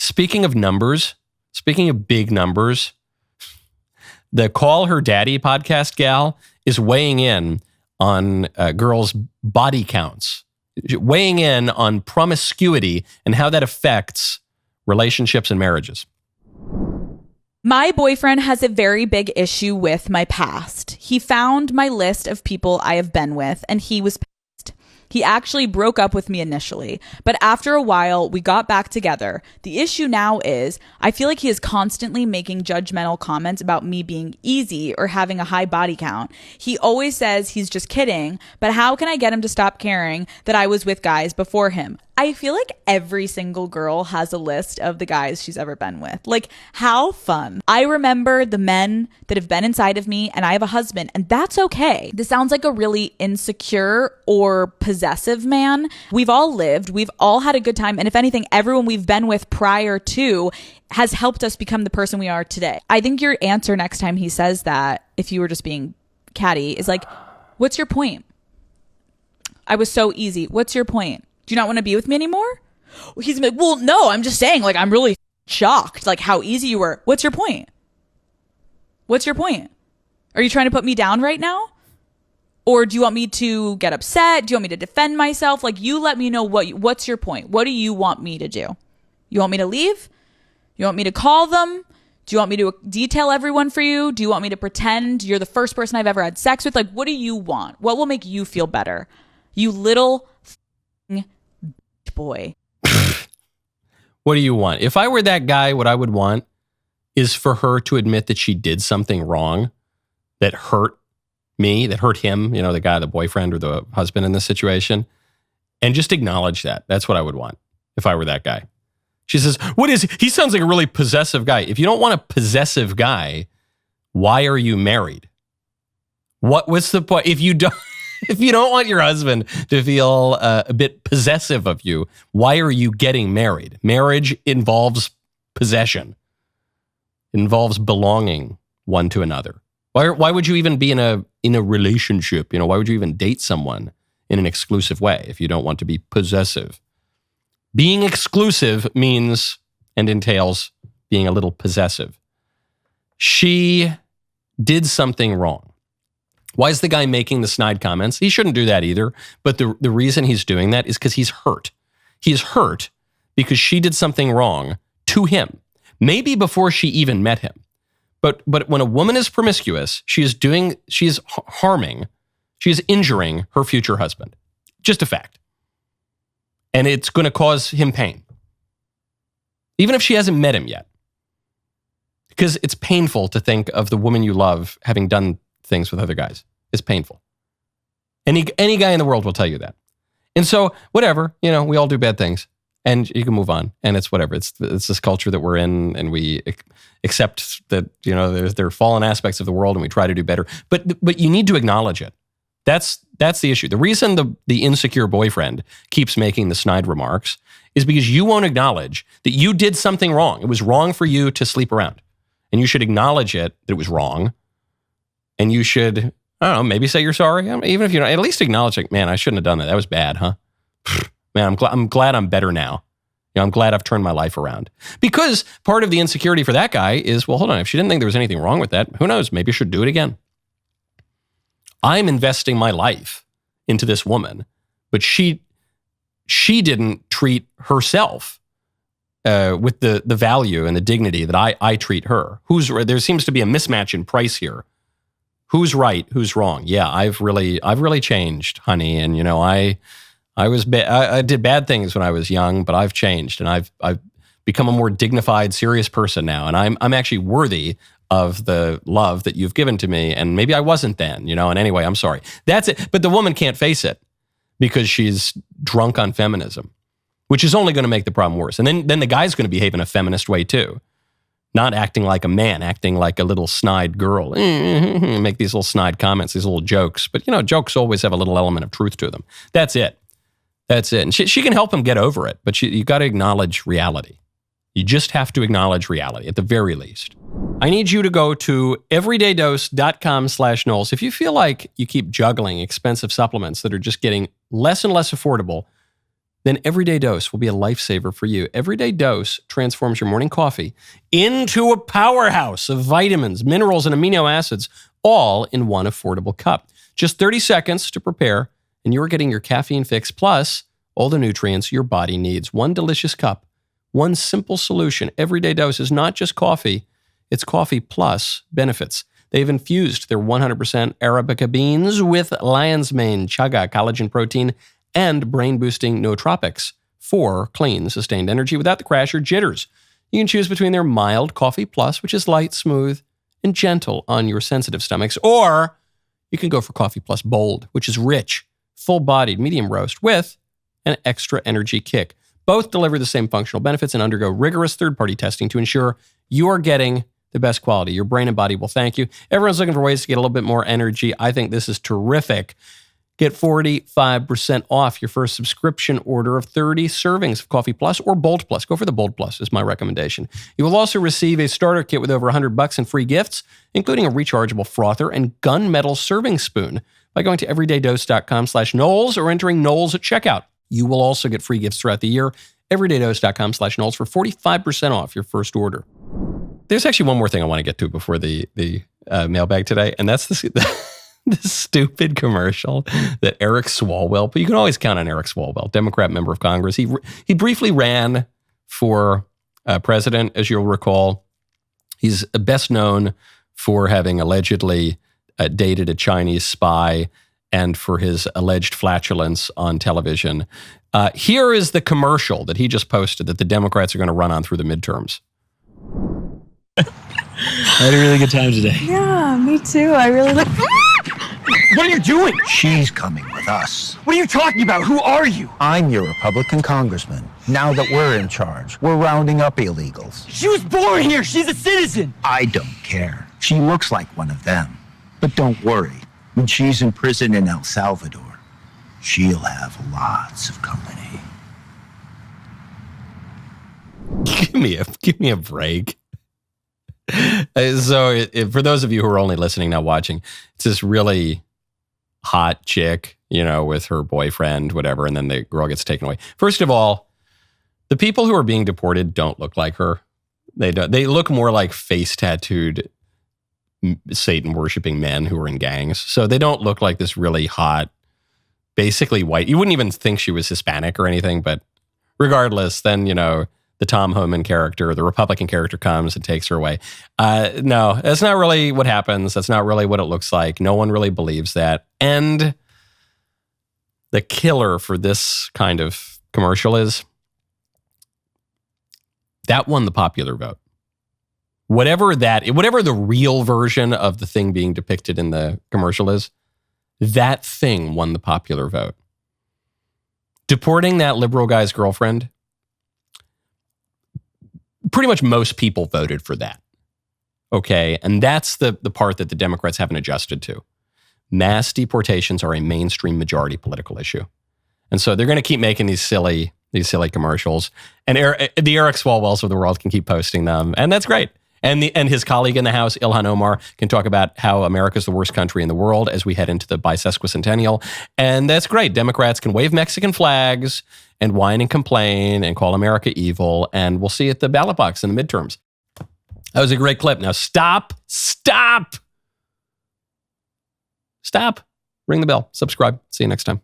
Speaking of numbers, speaking of big numbers, the Call Her Daddy podcast gal is weighing in on girls' body counts, weighing in on promiscuity and how that affects relationships and marriages. My boyfriend has a very big issue with my past. He found my list of people I have been with, and he was pissed. He actually broke up with me initially, but after a while, we got back together. The issue now is, I feel like he is constantly making judgmental comments about me being easy or having a high body count. He always says he's just kidding, but how can I get him to stop caring that I was with guys before him? I feel like every single girl has a list of the guys she's ever been with. Like, how fun. I remember the men that have been inside of me, and I have a husband, and that's okay. This sounds like a really insecure or possessive man. We've all lived, we've all had a good time, and if anything, everyone we've been with prior to has helped us become the person we are today. I think your answer next time he says that, if you were just being catty, is like, what's your point? I was so easy. What's your point? Do you not want to be with me anymore? He's like, well, no, I'm just saying, like, I'm really shocked, like, how easy you were. What's your point? What's your point? Are you trying to put me down right now? Or do you want me to get upset? Do you want me to defend myself? Like, you let me know what's your point? What do you want me to do? You want me to leave? You want me to call them? Do you want me to detail everyone for you? Do you want me to pretend you're the first person I've ever had sex with? Like, what do you want? What will make you feel better? You little boy. What do you want? If I were that guy, what I would want is for her to admit that she did something wrong that hurt me, that hurt him, you know, the guy, the boyfriend or the husband in this situation, and just acknowledge that. That's what I would want if I were that guy. She says, what is he sounds like a really possessive guy. If you don't want a possessive guy, why are you married? What's the point? If you don't want your husband to feel a bit possessive of you, why are you getting married? Marriage involves possession. It involves belonging one to another. Why would you even be in a relationship? You know, why would you even date someone in an exclusive way if you don't want to be possessive? Being exclusive means and entails being a little possessive. She did something wrong. Why is the guy making the snide comments? He shouldn't do that either. But the reason he's doing that is because he's hurt. He's hurt because she did something wrong to him. Maybe before she even met him. But when a woman is promiscuous, she is harming, she is injuring her future husband. Just a fact. And it's going to cause him pain. Even if she hasn't met him yet. Because it's painful to think of the woman you love having done things with other guys. It's painful. Any guy in the world will tell you that. And so, whatever, you know, we all do bad things. And you can move on. And it's whatever. It's this culture that we're in, and we accept that, you know, there are fallen aspects of the world, and we try to do better. But you need to acknowledge it. That's the issue. The reason the insecure boyfriend keeps making the snide remarks is because you won't acknowledge that you did something wrong. It was wrong for you to sleep around. And you should acknowledge it, that it was wrong. And you should, I don't know, maybe say you're sorry. I mean, even if you don't, at least acknowledge, like, man, I shouldn't have done that. That was bad, huh? Man, I'm glad I'm better now. You know, I'm glad I've turned my life around. Because part of the insecurity for that guy is, well, hold on, if she didn't think there was anything wrong with that, who knows? Maybe I should do it again. I'm investing my life into this woman, but she didn't treat herself with the value and the dignity that I treat her. There seems to be a mismatch in price here. Who's right? Who's wrong? Yeah, I've really changed, honey. And you know, I did bad things when I was young, but I've changed, and I've become a more dignified, serious person now, and I'm actually worthy of the love that you've given to me, and maybe I wasn't then, you know, and anyway, I'm sorry. That's it. But the woman can't face it because she's drunk on feminism, which is only going to make the problem worse. And then the guy's going to behave in a feminist way too, not acting like a man, acting like a little snide girl, make these little snide comments, these little jokes. But, you know, jokes always have a little element of truth to them. That's it. And she can help him get over it, but you got to acknowledge reality. You just have to acknowledge reality at the very least. I need you to go to everydaydose.com/Knowles. If you feel like you keep juggling expensive supplements that are just getting less and less affordable, then Everyday Dose will be a lifesaver for you. Everyday Dose transforms your morning coffee into a powerhouse of vitamins, minerals, and amino acids, all in one affordable cup. Just 30 seconds to prepare, and you're getting your caffeine fix plus all the nutrients your body needs. One delicious cup, one simple solution. Everyday Dose is not just coffee, it's coffee plus benefits. They've infused their 100% Arabica beans with lion's mane, chaga, collagen protein, and brain-boosting nootropics for clean, sustained energy without the crash or jitters. You can choose between their mild Coffee Plus, which is light, smooth, and gentle on your sensitive stomachs, or you can go for Coffee Plus Bold, which is rich, full-bodied, medium roast with an extra energy kick. Both deliver the same functional benefits and undergo rigorous third-party testing to ensure you are getting the best quality. Your brain and body will thank you. Everyone's looking for ways to get a little bit more energy. I think this is terrific. Get 45% off your first subscription order of 30 servings of Coffee Plus or Bold Plus. Go for the Bold Plus is my recommendation. You will also receive a starter kit with over $100 in free gifts, including a rechargeable frother and gunmetal serving spoon by going to everydaydose.com/Knowles or entering Knowles at checkout. You will also get free gifts throughout the year. everydaydose.com/Knowles for 45% off your first order. There's actually one more thing I want to get to before the mailbag today, and that's this stupid commercial that Eric Swalwell, but you can always count on Eric Swalwell, Democrat member of Congress. He briefly ran for president, as you'll recall. He's best known for having allegedly dated a Chinese spy and for his alleged flatulence on television. Here is the commercial that he just posted that the Democrats are going to run on through the midterms. I had a really good time today. Yeah, me too. I really look. What are you doing? She's coming with us. What are you talking about? Who are you? I'm your Republican congressman. Now that we're in charge, we're rounding up illegals. She was born here. She's a citizen. I don't care. She looks like one of them. But don't worry. When she's in prison in El Salvador, she'll have lots of company. Give me a break. So for those of you who are only listening, not watching, it's this really hot chick, with her boyfriend, whatever, and then the girl gets taken away. First of all, the people who are being deported don't look like her. They don't. They look more like face tattooed Satan worshiping men who are in gangs. So they don't look like this really hot, basically white. You wouldn't even think she was Hispanic or anything, but regardless, then, the Tom Homan character, the Republican character comes and takes her away. No, that's not really what happens. That's not really what it looks like. No one really believes that. And the killer for this kind of commercial is that won the popular vote. Whatever the real version of the thing being depicted in the commercial is, that thing won the popular vote. Deporting that liberal guy's girlfriend, pretty much most people voted for that. Okay. And that's the part that the Democrats haven't adjusted to. Mass deportations are a mainstream majority political issue. And so they're going to keep making these silly commercials. And the Eric Swalwells of the world can keep posting them. And that's great. And his colleague in the House, Ilhan Omar, can talk about how America's the worst country in the world as we head into the bisesquicentennial. And that's great. Democrats can wave Mexican flags and whine and complain and call America evil. And we'll see at the ballot box in the midterms. That was a great clip. Now stop. Ring the bell. Subscribe. See you next time.